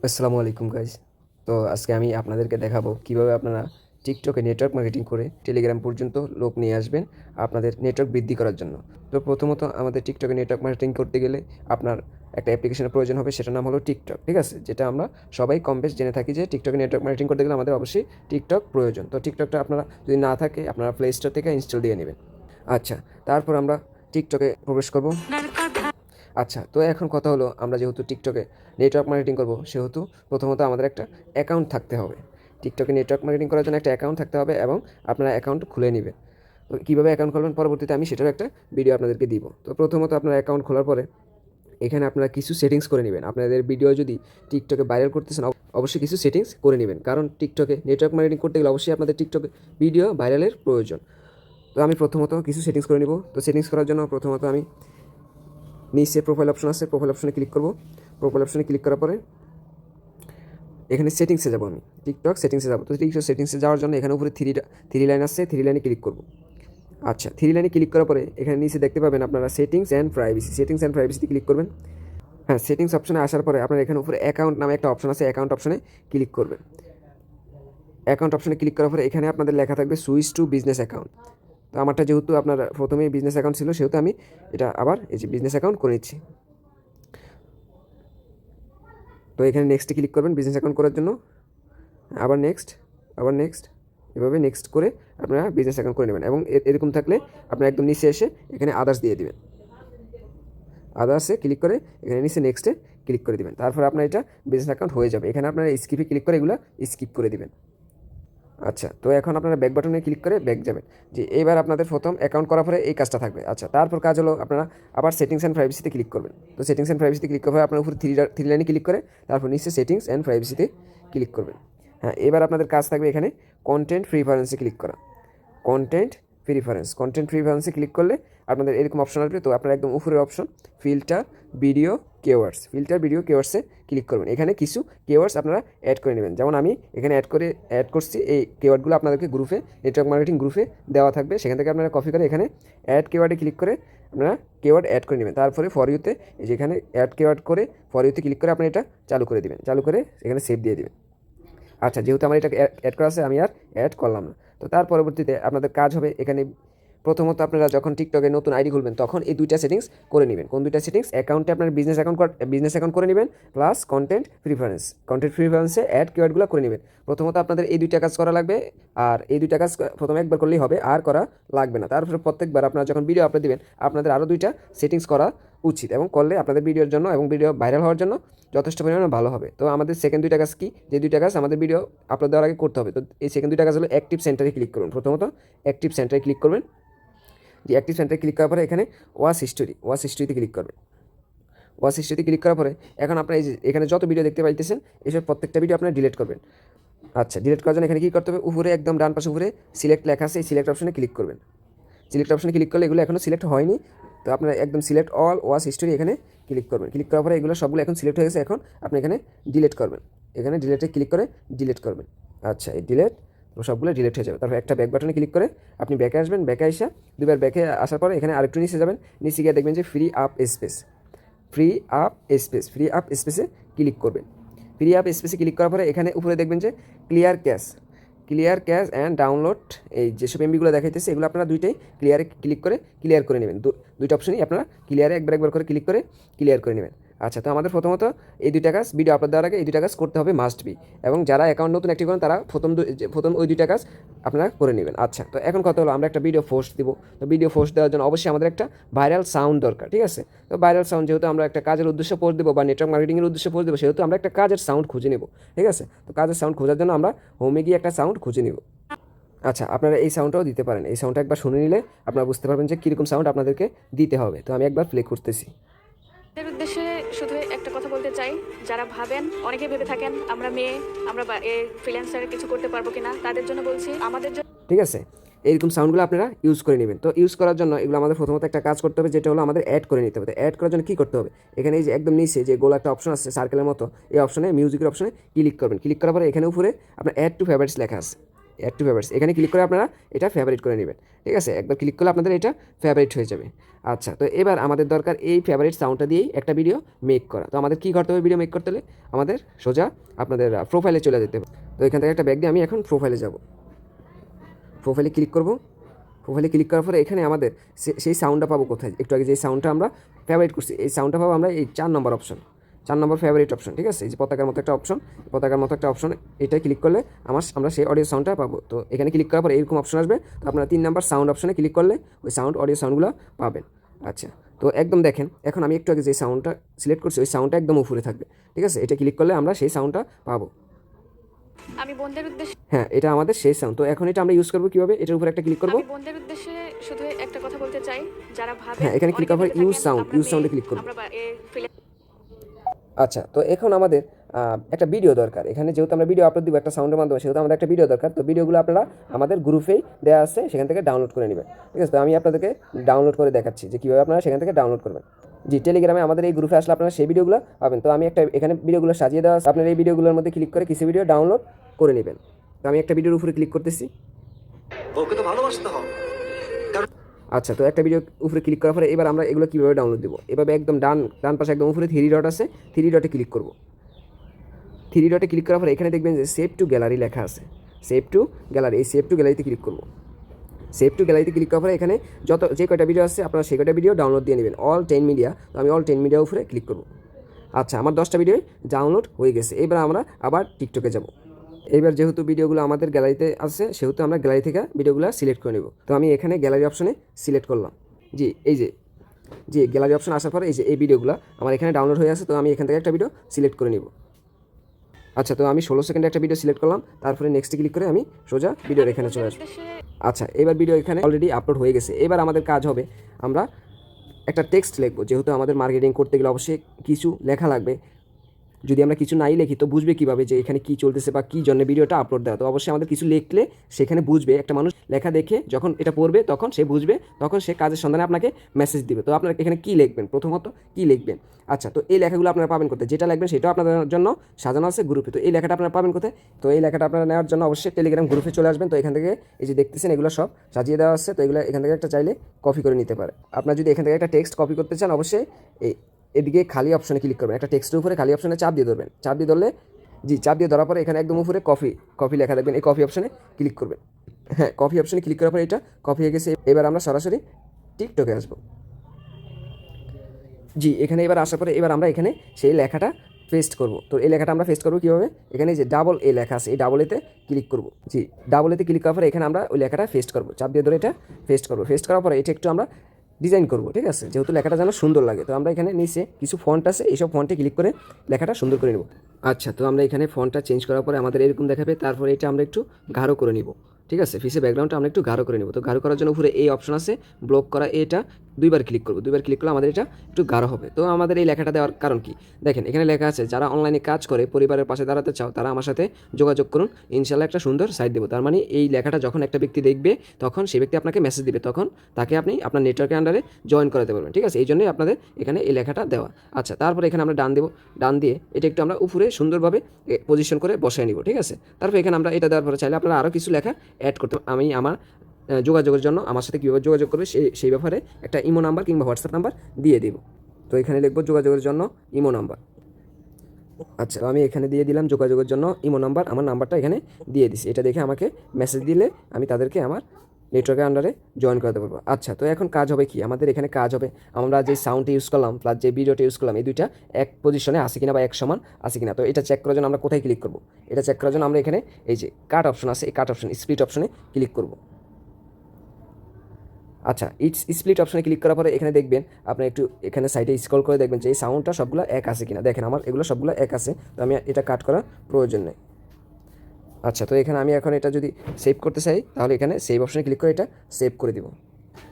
আসসালামু আলাইকুম গাইজ। তো আজকে আমি আপনাদেরকে দেখাবো কিভাবে আপনারা টিকটকে নেটওয়ার্ক মার্কেটিং করে টেলিগ্রাম পর্যন্ত লোক নিয়ে আসবেন আপনাদের নেটওয়ার্ক বৃদ্ধি করার জন্য। তো প্রথমত আমাদের টিকটকে নেটওয়ার্ক মার্কেটিং করতে গেলে আপনার একটা অ্যাপ্লিকেশনের প্রয়োজন হবে, সেটার নাম হলো টিকটক। ঠিক আছে, যেটা আমরা সবাই কম বেশ জেনে থাকি যে টিকটকে নেটওয়ার্ক মার্কেটিং করতে গেলে আমাদের অবশ্যই টিকটক প্রয়োজন। তো টিকটকটা আপনারা যদি না থাকে আপনারা প্লে স্টোর থেকে ইনস্টল দিয়ে নেবেন। আচ্ছা, তারপর আমরা টিকটকে প্রবেশ করব। আচ্ছা, তো এখন কথা হলো, আমরা যেহেতু টিকটকে নেটওয়ার্ক মার্কেটিং করব, সেহেতু প্রথমত আমাদের একটা অ্যাকাউন্ট থাকতে হবে। টিকটকে নেটওয়ার্ক মার্কেটিং করার জন্য একটা অ্যাকাউন্ট থাকতে হবে এবং আপনারা অ্যাকাউন্ট খুলে নেবেন। তো কীভাবে অ্যাকাউন্ট খুলবেন পরবর্তীতে আমি সেটার একটা ভিডিও আপনাদেরকে দিব। তো প্রথমত আপনারা অ্যাকাউন্ট খোলার পরে এখানে আপনারা কিছু সেটিংস করে নেবেন। আপনাদের ভিডিও যদি টিকটকে ভাইরাল করতেছেন অবশ্যই কিছু সেটিংস করে নেবেন, কারণ টিকটকে নেটওয়ার্ক মার্কেটিং করতে গেলে অবশ্যই আপনাদের টিকটকে ভিডিও ভাইরালের প্রয়োজন। তো আমি প্রথমত কিছু সেটিংস করে নিব। তো সেটিংস করার জন্য প্রথমত আমি নিচে প্রোফাইল অপশন আছে, প্রোফাইল অপশনে ক্লিক করব। প্রোফাইল অপশনে ক্লিক করার পরে এখানে সেটিংসে যাব, আমি টিকটক সেটিংসে যাব। তো টিকটক সেটিংসে যাওয়ার জন্য এখানে উপরে থ্রি লাইন আছে, থ্রি লাইনে ক্লিক করব। আচ্ছা, থ্রি লাইনে ক্লিক করার পরে এখানে নিচে দেখতে পাবেন আপনারা settings and privacy. Settings and প্রাইভেসিতে ক্লিক করবেন। হ্যাঁ, সেটিংস অপশনে আসার পরে আপনার এখানে উপরে অ্যাকাউন্ট নামে একটা অপশন আছে, অ্যাকাউন্ট অপশনে ক্লিক করবেন। অ্যাকাউন্ট অপশনে ক্লিক করার পরে এখানে আপনাদের লেখা থাকবে সুইচ টু বিজনেস অ্যাকাউন্ট। তো আমারটা যেহেতু আপনার প্রথমেই বিজনেস অ্যাকাউন্ট ছিল, সেহেতু আমি এটা আবার এই যে বিজনেস অ্যাকাউন্ট করে নিচ্ছি। তো এখানে নেক্সটে ক্লিক করবেন বিজনেস অ্যাকাউন্ট করার জন্য। আবার নেক্সট, আবার নেক্সট, এভাবে নেক্সট করে আপনারা বিজনেস অ্যাকাউন্ট করে নেবেন। এবং এরকম থাকলে আপনারা একদম নিচে এসে এখানে আদার্স দিয়ে দিবেন। আদার্সে ক্লিক করে এখানে নিচে নেক্সটে ক্লিক করে দিবেন। তারপর আপনার এটা বিজনেস অ্যাকাউন্ট হয়ে যাবে। এখানে আপনারা স্কিপে ক্লিক করে এগুলো স্কিপ করে দিবেন। আচ্ছা, তো এখন আপনারা ব্যাক বাটনে ক্লিক করে ব্যাক যাবেন। যে এবার আপনাদের প্রথম অ্যাকাউন্ট করার পরে এই কাজটা থাকবে। আচ্ছা, তারপর কাজ হলো আপনারা আবার সেটিংস অ্যান্ড প্রাইভেসিতে ক্লিক করবেন। তো সেটিংস অ্যান্ড প্রাইভেসিতে ক্লিক করার পরে আপনার উপর থ্রি লাইনে ক্লিক করে তারপর নিচে সেটিংস অ্যান্ড প্রাইভেসিতে ক্লিক করবেন। হ্যাঁ, এবার আপনাদের কাজ থাকবে এখানে কন্টেন্ট প্রিফারেন্সে ক্লিক করা। কন্টেন্ট প্রিফারেন্সে ক্লিক করলে আপনাদের এরকম অপশন আসবে। তো আপনারা একদম উপরের অপশন ফিল্টার ভিডিও কেওয়ার্ডসে ক্লিক করবেন। এখানে কিছু কেওয়ার্ডস আপনারা অ্যাড করে নেবেন। যেমন আমি এখানে অ্যাড করছি, এই কেওয়ার্ডগুলো আপনাদেরকে গ্রুপে, নেটওয়ার্ক মার্কেটিং গ্রুপে দেওয়া থাকবে। সেখান থেকে আপনারা কপি করে এখানে অ্যাড কেওয়ার্ডে ক্লিক করে আপনারা কেওয়ার্ড অ্যাড করে নেবেন। তারপরে ফর ইউতে যেখানে অ্যাড কেওয়ার্ড করে ফর ইউতে ক্লিক করে আপনি এটা চালু করে দেবেন। চালু করে এখানে সেভ দিয়ে দেবেন। আচ্ছা, যেহেতু আমার এটা অ্যাড করা আছে আমি আর অ্যাড করলাম না। তো তার পরবর্তীতে আপনাদের কাজ হবে এখানে প্রথমত আপনারা যখন টিকটকে নতুন আইডি খুলবেন তখন এই দুইটা সেটিংস করে নেবেন। কোন দুইটা সেটিংস? অ্যাকাউন্টে আপনার বিজনেস অ্যাকাউন্ট করে নেবেন, প্লাস কন্টেন্ট প্রিফারেন্সে অ্যাড কিওয়ার্ডগুলো করে নেবেন। প্রথমত আপনাদের এই দুইটা কাজ করা লাগবে। আর এই দুইটা কাজ প্রথমে একবার করলেই হবে, আর করা লাগবে না। তারপরে প্রত্যেকবার আপনারা যখন ভিডিও আপলোড দিবেন আপনাদের আরও দুইটা সেটিংস করা উচিত, এবং করলে আপনাদের ভিডিওর জন্য এবং ভিডিও ভাইরাল হওয়ার জন্য যথেষ্ট পরিমাণে ভালো হবে। তো আমাদের সেকেন্ড দুইটা কাজ কি? যে দুইটা কাজ আমাদের ভিডিও আপলোড দেওয়ার আগে করতে হবে। তো এই সেকেন্ড দুইটা কাজ হলো অ্যাক্টিভ সেন্টারে ক্লিক করুন। প্রথমত অ্যাক্টিভ সেন্টারে ক্লিক করবেন। যে অ্যাক্টিভ সেন্টারে ক্লিক করার পরে এখানে ওয়াচ হিস্ট্রিতে ক্লিক করবেন। ওয়াচ হিস্ট্রিতে ক্লিক করার পরে এখন আপনার এই যে এখানে যত ভিডিও দেখতে পাইতেছেন এসব প্রত্যেকটা ভিডিও আপনারা ডিলিট করবেন। আচ্ছা, ডিলিট করার জন্য এখানে কী করতে হবে? উপরে একদম ডান পাশে উপরে সিলেক্ট লেখা আছে, এই সিলেক্ট অপশনে ক্লিক করবেন। সিলেক্ট অপশনে ক্লিক করলে এগুলো এখনও সিলেক্ট হয়নি। তো আপনার একদম সিলেক্ট অল ওয়াচ হিস্ট্রি এখানে ক্লিক করবেন। ক্লিক করার পরে এগুলো সবগুলো এখন সিলেক্ট হয়ে গেছে। এখন আপনি এখানে ডিলিট করবেন। এখানে ডিলিটে ক্লিক করে ডিলিট করবেন। আচ্ছা, এই ডিলিট সবগুলো ডিলিট হয়ে যাবে। তারপর একটা ব্যাক বাটনে ক্লিক করে আপনি ব্যাকে আসবেন। ব্যাকে আসা দুবার ব্যাকে আসার পরে এখানে আরেকটু নিচে যাবেন। নিচে গিয়ে দেখবেন যে ফ্রি আপ স্পেসে ক্লিক করবেন। ফ্রি আপ স্পেসে ক্লিক করার পরে এখানে উপরে দেখবেন যে ক্লিয়ার ক্যাশ অ্যান্ড ডাউনলোড, এই যেসব এমবিগুলো দেখাইতেছে এগুলো আপনারা দুইটাই ক্লিয়ারে ক্লিক করে ক্লিয়ার করে নেবেন। দুইটা অপশনই আপনারা ক্লিয়ারে একবার করে ক্লিক করে ক্লিয়ার করে নেবেন। আচ্ছা, তো আমাদের প্রথমত এই দুইটা কাজ ভিডিও আপলোড দেওয়ার আগে এই দুইটা কাজ করতে হবে, মাস্ট বি। এবং যারা অ্যাকাউন্ট নতুন অ্যাক্টিভ করেন তারা প্রথম ওই দুইটা কাজ আপনারা করে নেবেন। আচ্ছা, তো এখন কথা হলো আমরা একটা ভিডিও পোস্ট দিব। তো ভিডিও পোস্ট দেওয়ার জন্য অবশ্যই আমাদের একটা ভাইরাল সাউন্ড দরকার। ঠিক আছে, তো ভাইরাল সাউন্ড যেহেতু আমরা একটা কাজের উদ্দেশ্যে পোস্ট দেবো বা নেটওয়ার্ক মার্কেটিংয়ের উদ্দেশ্যে পোস্ট দেবো, সেহেতু আমরা একটা কাজের সাউন্ড খুঁজে নেব। ঠিক আছে, তো কাজের সাউন্ড খোঁজার জন্য আমরা হোমে গিয়ে একটা সাউন্ড খুঁজে নেব। আচ্ছা, আপনারা এই সাউন্ডটাও দিতে পারেন। এই সাউন্ডটা একবার শুনে নিলে আপনারা বুঝতে পারবেন যে কীরকম সাউন্ড আপনাদেরকে দিতে হবে। তো আমি একবার প্লে করতেছি। এর উদ্দেশ্যে শুধু একটা কথা বলতে চাই, যারা ভাবেন, অনেকে ভেবে থাকেন আমরা মেয়ে, আমরা ফ্রিল্যান্সারে কিছু করতে পারবো কিনা, তাদের জন্য বলছি আমাদের জন্য। ঠিক আছে, এইরকম সাউন্ডগুলো আপনারা ইউজ করে নেবেন। তো ইউজ করার জন্য এগুলো আমাদের প্রথমত একটা কাজ করতে হবে, যেটা হলো আমাদের অ্যাড করে নিতে হবে। তো অ্যাড করার জন্য কী করতে হবে? এখানে এই যে একদম নিচে যে গোল একটা অপশন আছে সার্কেলের মতো, এই অপশনে মিউজিকের অপশনে ক্লিক করবেন। ক্লিক করার পরে এখানে উপরে আপনার অ্যাড টু ফেভারিটস লেখা আছে। অ্যাড টু ফেভারিটস, এখানে ক্লিক করে আপনারা এটা ফেভারিট করে নেবেন। ঠিক আছে, একবার ক্লিক করলে আপনাদের এটা ফেভারিট হয়ে যাবে। আচ্ছা, তো এবার আমাদের দরকার এই ফেভারিট সাউন্ডটা দিয়েই একটা ভিডিও মেক করা। তো আমাদের কী করতে হবে ভিডিও মেক করতে হলে? আমাদের সোজা আপনাদের প্রোফাইলে চলে যেতে হবে। তো এখান থেকে একটা ব্যাগ দিয়ে আমি এখন প্রোফাইলে যাব। প্রোফাইলে ক্লিক করব। প্রোফাইলে ক্লিক করার পরে এখানে আমাদের সেই সাউন্ডটা পাবো কোথায়? একটু আগে যে সাউন্ডটা আমরা ফেভারিট করছি, এই সাউন্ডটা পাবো আমরা এই 4 নম্বর অপশন, 4 নম্বর ফেভারিট অপশন। ঠিক আছে, এই যে পতাকার মতো একটা অপশন, পতাকার মতো একটা অপশন, এটাই ক্লিক করলে আমরা সেই অডিও সাউন্ডটা পাবো। তো এখানে ক্লিক করার পরে এরকম অপশন আসবে। তো আপনারা 3 নম্বর সাউন্ড অপশনে ক্লিক করলে ওই অডিও সাউন্ডগুলো পাবেন। আচ্ছা, তো একদম দেখেন, এখন আমি একটু আগে যে সাউন্ডটা সিলেক্ট করছি ওই সাউন্ডটা একদম উপরে থাকবে। ঠিক আছে, এটা ক্লিক করলে আমরা সেই সাউন্ডটা পাবো। আমি বোনদের উদ্দেশ্যে হ্যাঁ, এটা আমাদের সেই সাউন্ড। তো এখন এটা আমরা ইউজ করবো কীভাবে? এটার উপরে একটা ক্লিক করবো। আমি বোনদের উদ্দেশ্যে শুধু একটা কথা বলতে চাই, যারা ভাবেন হ্যাঁ, এখানে ক্লিক করার পরে ইউজ সাউন্ডে ক্লিক করবো। আমরা আচ্ছা, তো এখন আমাদের একটা ভিডিও দরকার। এখানে যেহেতু আমরা ভিডিও আপলোড দিব একটা সাউন্ডের মাধ্যমে, সেহেতু আমাদের একটা ভিডিও দরকার। তো ভিডিওগুলো আপনারা আমাদের গ্রুপেই দেওয়া আছে, সেখান থেকে ডাউনলোড করে নেবেন। ঠিক আছে, তো আমি আপনাদেরকে ডাউনলোড করে দেখাচ্ছি যে কীভাবে আপনারা সেখান থেকে ডাউনলোড করবেন। জি, টেলিগ্রামে আমাদের এই গ্রুপে আসলে আপনারা সেই ভিডিওগুলো পাবেন। তো আমি একটা এখানে ভিডিওগুলো সাজিয়ে দেওয়া আছে, আপনার এই ভিডিওগুলোর মধ্যে ক্লিক করে কিছু ভিডিও ডাউনলোড করে নেবেন। তো আমি একটা ভিডিওর উপরে ক্লিক করতেছি। ওকে তো ভালোবাসতে হবে। আচ্ছা, তো একটা ভিডিও উপরে ক্লিক করার পরে এবার আমরা এগুলো কীভাবে ডাউনলোড দেবো? এভাবে একদম ডান পাশে একদম উপরে 3 ডট আছে, 3 ডটে ক্লিক করব। 3 ডটে ক্লিক করার পরে এখানে দেখবেন যে সেভ টু গ্যালারি লেখা আছে, সেভ টু গ্যালারি। এই সেভ টু গ্যালারিতে ক্লিক করব। সেভ টু গ্যালারিতে ক্লিক করার পরে এখানে যে কয়টা ভিডিও আছে আপনারা সেই কয়টা ভিডিও ডাউনলোড দিয়ে নেবেন। অল 10 মিডিয়া, তো আমি অল 10 মিডিয়া উপরে ক্লিক করব। আচ্ছা, আমার 10টা ভিডিও ডাউনলোড হয়ে গেছে। এবার আমরা আবার টিকটকে যাব। এবার যেহেতু ভিডিওগুলো আমাদের গ্যালারিতে আছে, সেহেতু আমরা গ্যালারি থেকে ভিডিওগুলো সিলেক্ট করে নেব। তো আমি এখানে গ্যালারি অপশনে সিলেক্ট করলাম। জি, গ্যালারি অপশন আসার পরে এই ভিডিওগুলো আমার এখানে ডাউনলোড হয়ে আছে। তো আমি এখান থেকে একটা ভিডিও সিলেক্ট করে নিব। আচ্ছা, তো আমি 16 সেকেন্ডে একটা ভিডিও সিলেক্ট করলাম, তারপরে নেক্সটে ক্লিক করে আমি সোজা ভিডিওর এখানে চলে আসবো। আচ্ছা, এবার ভিডিও এখানে অলরেডি আপলোড হয়ে গেছে। এবার আমাদের কাজ হবে আমরা একটা টেক্সট লিখবো। যেহেতু আমাদের মার্কেটিং করতে গেলে অবশ্যই কিছু লেখা লাগবে। যদি আমরা কিছু নাই লিখি তো বুঝবে কীভাবে যে এখানে কী চলতেছে বা কী জন্য ভিডিওটা আপলোড দেওয়া? তো অবশ্যই আমাদের কিছু লিখলে সেখানে বুঝবে। একটা মানুষ লেখা দেখে যখন এটা পড়বে তখন সে বুঝবে, তখন সে কাজের সন্ধানে আপনাকে মেসেজ দিবে। তো আপনারা এখানে কী লিখবেন? প্রথমত কী লিখবেন? আচ্ছা, তো এই লেখাগুলো আপনারা পাবেন কোথায়? যেটা লিখবেন সেটাও আপনাদের জন্য সাজানো আছে গ্রুপে। তো এই লেখাটা আপনারা পাবেন কোথায়? তো এই লেখাটা আপনারা নেওয়ার জন্য অবশ্যই টেলিগ্রাম গ্রুপে চলে আসবেন। তো এখান থেকে এই যে দেখতেছেন এগুলো সব সাজিয়ে দেওয়া আছে। তো এগুলো এখান থেকে একটা চাইলে কপি করে নিতে পারে। আপনারা যদি এখান থেকে একটা টেক্সট কপি করতে চান অবশ্যই এদিকে খালি অপশনে ক্লিক করবেন। একটা টেক্সটের উপরে খালি অপশনে চাপ দিয়ে ধরবেন। চাপ দিয়ে ধরলে চাপ দিয়ে ধরার পরে এখানে একদম উপরে কপি লেখা দেখবেন। এই কপি অপশনে ক্লিক করবেন। হ্যাঁ, কপি অপশনে ক্লিক করার পরে এটা কপি হয়ে গেছে। এবার আমরা সরাসরি টিকটকে আসবো। এখানে এবার আসার পরে এবার আমরা এখানে সেই লেখাটা পেস্ট করব। তো এই লেখাটা আমরা পেস্ট করবো কীভাবে? এখানে যে ডাবল এ লেখা আছে, এই ডাবল এতে ক্লিক করব। ডাবল এতে ক্লিক করার পরে এখানে আমরা ওই লেখাটা পেস্ট করব। চাপ দিয়ে ধরে এটা পেস্ট করব। পেস্ট করার পরে এটা একটু আমরা ডিজাইন করব। ঠিক আছে, যেহেতু লেখাটা যেন সুন্দর লাগে। তো আমরা এখানে নিচে কিছু ফন্ট আছে, এইসব ফন্টে ক্লিক করে লেখাটা সুন্দর করে নেব। আচ্ছা, তো আমরা এখানে ফন্টটা চেঞ্জ করার পরে আমাদের এরকম দেখাবে। তারপরে এটা আমরা একটু গাঢ় করে নিব। ঠিক আছে, ফিসে ব্যাকগ্রাউন্ডটা আমরা একটু গাঢ় করে নেব। তো গাঢ় করার জন্য উপরে এই অপশন আছে ব্লক করা, এটা 2বার ক্লিক করব। 2বার ক্লিক করলে আমাদের এটা একটু গাঢ় হবে। তো আমাদের এই লেখাটা দেওয়ার কারণ কি? দেখেন এখানে লেখা আছে, যারা অনলাইনে কাজ করে পরিবারের পাশে দাঁড়াতে চাও তারা আমার সাথে যোগাযোগ করুন, ইনশাল্লাহ একটা সুন্দর সাইট দেবো। তার মানে এই লেখাটা যখন একটা ব্যক্তি দেখবে তখন সেই ব্যক্তি আপনাকে মেসেজ দিবে, তখন তাকে আপনি আপনার নেটওয়ার্কের আন্ডারে জয়েন করাতে পারবেন। ঠিক আছে, এই জন্যই আপনাদের এখানে এই লেখাটা দেওয়া। আচ্ছা, তারপরে এখানে আমরা ডান দেবো। ডান দিয়ে এটা একটু আমরা উপরে সুন্দরভাবে পজিশন করে বসায় নিব। ঠিক আছে, তারপর এখানে আমরা এটা দেওয়ার পরে চাইলে আপনারা আরও কিছু লেখা অ্যাড করতে। আমি আমার যোগাযোগের জন্য আমার সাথে কীভাবে যোগাযোগ করবে সেই ব্যাপারে একটা ইমো নাম্বার কিংবা হোয়াটসঅ্যাপ নাম্বার দিয়ে দেব। তো এখানে লিখবো যোগাযোগের জন্য ইমো নাম্বার। আচ্ছা, আমি এখানে দিয়ে দিলাম যোগাযোগের জন্য ইমো নাম্বার। আমার নাম্বারটা এখানে দিয়ে দিছি। এটা দেখে আমাকে মেসেজ দিলে আমি তাদেরকে আমার নেটওয়ার্কের আন্ডারে জয়েন করাতে পারবো। আচ্ছা, তো এখন কাজ হবে কি? আমাদের এখানে কাজ হবে আমরা যে সাউন্ডটা ইউজ করলাম প্লাস যে ভিডিওটা ইউজ করলাম এই দুইটা এক পজিশনে আছে কিনা বা এক সমান আছে কিনা। তো এটা চেক করার জন্য আমরা কোথায় ক্লিক করবো? এটা চেক করার জন্য আমরা এখানে এই যে কাট অপশন আছে, এই কাট অপশন স্প্লিট অপশনে ক্লিক করবো। আচ্ছা, স্প্লিট অপশনে ক্লিক করার পরে এখানে দেখবেন আপনি একটু এখানে সাইডে স্ক্রল করে দেখবেন যে এই সাউন্ডটা সবগুলো এক আছে কিনা। দেখেন আমার এগুলো সবগুলো এক আছে। তো আমি এটা কাট করার প্রয়োজন নেই। আচ্ছা, তো এখানে আমি এখন এটা যদি সেভ করতে চাই তাহলে এখানে সেভ অপশনে ক্লিক করে এটা সেভ করে দিব।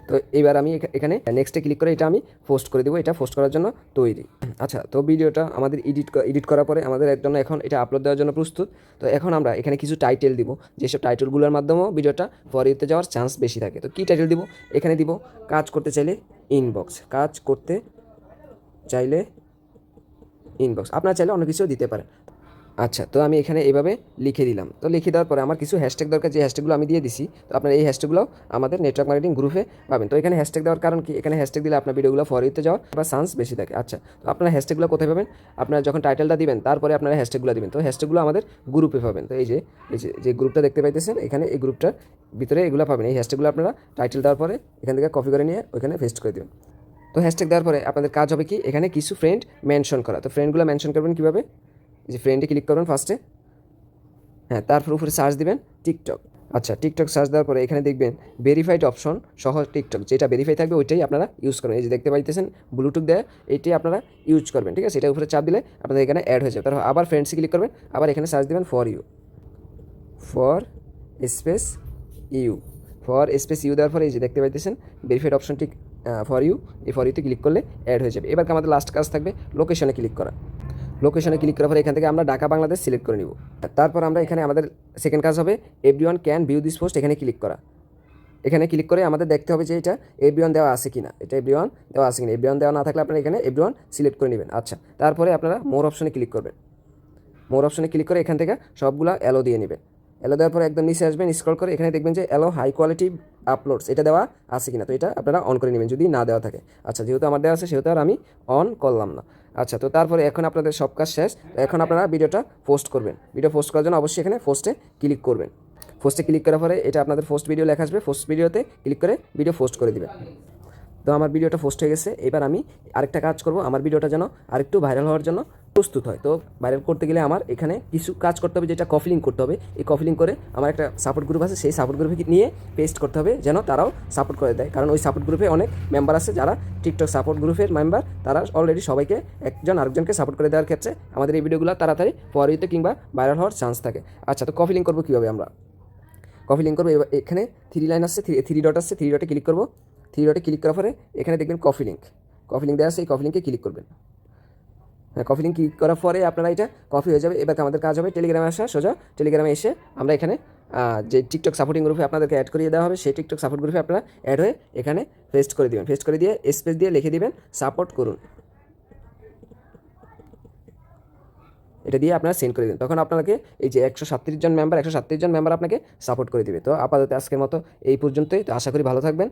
তো এবার আমি এখানে নেক্সটে ক্লিক করে এটা আমি পোস্ট করে দেবো। এটা পোস্ট করার জন্য তৈরি। আচ্ছা, তো ভিডিওটা আমাদের এডিট করার পরে আমাদের জন্য এখন এটা আপলোড দেওয়ার জন্য প্রস্তুত। তো এখন আমরা এখানে কিছু টাইটেল দিব, যেসব টাইটেলগুলোর মাধ্যমেও ভিডিওটা ফরইউতে যাওয়ার চান্স বেশি থাকে। তো কী টাইটেল দিব? এখানে দিব কাজ করতে চাইলে ইনবক্স। কাজ করতে চাইলে ইনবক্স। আপনারা চাইলে অন্য কিছুও দিতে পারেন। আচ্ছা, তো আমি এখানে এভাবে লিখে দিলাম। তো লিখে দেওয়ার পরে আমার কিছু হ্যাশট্যাগ দরকার, যে হ্যাশট্যাগুলো আমি দিয়ে দিছি। তো আপনারা এই হ্যাশট্যাগুলো আমাদের নেটওয়ার্ক মার্কেটিং গ্রুপে পাবেন। তো এখানে হ্যাশট্যাগ দেওয়ার কারণ কি, এখানে হ্যাশট্যাগ দিলে আপনার ভিডিওগুলো ফর ইউতে যাওয়ার বা চান্স বেশি থাকে। আচ্ছা, তো আপনারা হ্যাশট্যাগুলো কোথায় পাবেন? আপনারা যখন টাইটেলটা দিবেন তারপরে আপনারা হ্যাশট্যাগুলো দিবেন। তো হ্যাশট্যাগুলো আমাদের গ্রুপে পাবেন। তো এই যে গ্রুপটা দেখতে পাইতেছেন, এখানে এই গ্রুপটার ভিতরে এগুলো পাবেন। এই হ্যাশট্যাগুলো আপনারা টাইটেল দেওয়ার পরে এখান থেকে কপি করে নিয়ে ওইখানে পেস্ট করে দেবেন। তো হ্যাশট্যাগ দেওয়ার পরে আপনাদের কাজ হবে কি, এখানে কিছু ফ্রেন্ড মেনশন করা। তো ফ্রেন্ডগুলো মেনশন করবেন কীভাবে? যে ফ্রেন্ডে ক্লিক করবেন ফার্স্টে, হ্যাঁ, তারপর উপরে সার্চ দিবেন টিকটক। আচ্ছা, টিকটক সার্চ দেওয়ার পরে এখানে দেখবেন ভেরিফাইড অপশন সহ টিকটক, যেটা ভেরিফাই থাকবে ওইটাই আপনারা ইউজ করবেন। এই যে দেখতে পাইতেছেন ব্লুটুথ দেয়, এইটাই আপনারা ইউজ করবেন, ঠিক আছে? এটা উপরে চাপ দিলে আপনাদের এখানে অ্যাড হয়ে যাবে। তারপর আবার ফ্রেন্ডসে ক্লিক করবেন, আবার এখানে সার্চ দেবেন for you, for space you, for space you দেওয়ার পরে এই যে দেখতে পাইতেছেন ভেরিফাইড অপশনটি ফর ইউ, এই ফর ইউতে ক্লিক করলে অ্যাড হয়ে যাবে। এবার আমাদের লাস্ট কাজ থাকবে লোকেশনে ক্লিক করা। লোকেশনে ক্লিক করার পরে এখান থেকে আমরা ঢাকা বাংলাদেশ সিলেক্ট করে নিব। তারপর আমরা এখানে আমাদের সেকেন্ড কাজ হবে everyone can view this post, এখানে ক্লিক করা। এখানে ক্লিক করে আমাদের দেখতে হবে যে এটা এভরিওয়ান দেওয়া আছে কিনা, এটা এভরিওয়ান দেওয়া আছে কিনা। এভরিওয়ান দেওয়া না থাকলে আপনারা এখানে এভরিওয়ান সিলেক্ট করে নেবেন। আচ্ছা, তারপরে আপনারা মোর অপশনে ক্লিক করবেন। মোর অপশনে ক্লিক করে এখান থেকে সবগুলা অ্যালো দিয়ে নেবেন। অ্যালো দেওয়ার পরে একদম নিচে আসবেন, স্ক্রল করে এখানে দেখবেন যে অ্যালো হাই কোয়ালিটি আপলোডস, এটা দেওয়া আছে কিনা। তো এটা আপনারা অন করে নেবেন যদি না দেওয়া থাকে। আচ্ছা, যেহেতু আমার দেওয়া আছে সেহেতু আর আমি অন করলাম না। আচ্ছা, তো তারপরে এখন আপনাদের সব কাজ শেষ। এখন আপনারা ভিডিওটা পোস্ট করবেন। ভিডিও পোস্ট করার জন্য অবশ্যই এখানে পোস্টে ক্লিক করবেন। পোস্টে ক্লিক করার পরে এটা আপনাদের পোস্ট ভিডিও লেখা আসবে, পোস্ট ভিডিওতে ক্লিক করে ভিডিও পোস্ট করে দিবেন। তো আমার ভিডিওটা পোস্ট হয়ে গেছে। এবার আমি আরেকটা কাজ করব, আমার ভিডিওটা যেন আরেকটু ভাইরাল হওয়ার জন্য প্রস্তুত হয়। তো ভাইরাল করতে গেলে আমার এখানে কিছু কাজ করতে হবে, যেটা কপি লিঙ্ক করতে হবে। এই কপি লিঙ্ক করে আমার একটা সাপোর্ট গ্রুপ আছে, সেই সাপোর্ট গ্রুপে নিয়ে পেস্ট করতে হবে যেন তারাও সাপোর্ট করে দেয়। কারণ ওই সাপোর্ট গ্রুপে অনেক মেম্বার আছে যারা টিকটক সাপোর্ট গ্রুপের মেম্বার, তারা অলরেডি সবাইকে একজন আরেকজনকে সাপোর্ট করে দেওয়ার ক্ষেত্রে আমাদের এই ভিডিওগুলো তাড়াতাড়ি পরবর্তীতে কিংবা ভাইরাল হওয়ার চান্স থাকে। আচ্ছা, তো কপি লিঙ্ক করবো কীভাবে? আমরা কপি লিঙ্ক করবো, এখানে থ্রি লাইন আসছে, থ্রি ডট আসছে, থ্রি ডটে ক্লিক করবো। থ্রি ডটে ক্লিক করার পরে এখানে দেখবেন কপি লিঙ্ক, কপি লিঙ্ক দেওয়া আছে, এই কপি লিঙ্কে ক্লিক করবেন। হ্যাঁ, কপি লিঙ্ক ক্লিক করার পরে আপনারা এটা কপি হয়ে যাবে। এবার আমাদের কাজ হবে টেলিগ্রামে আসা, সোজা টেলিগ্রামে এসে আমরা এখানে যে টিকটক সাপোর্টিং গ্রুপে আপনাদেরকে অ্যাড করিয়ে দেওয়া হবে, সেই টিকটক সাপোর্ট গ্রুপে আপনারা অ্যাড হয়ে এখানে পেস্ট করে দেবেন। পেস্ট করে দিয়ে স্পেস দিয়ে লিখে দিবেন সাপোর্ট করুন, এটা দিয়ে আপনারা সেন্ড করে দিন। তখন আপনাকে এই যে 137 জন মেম্বার আপনাকে সাপোর্ট করে দিবে। তো আপাতত আজকের মতো এই পর্যন্তই। তো আশা করি ভালো থাকবেন।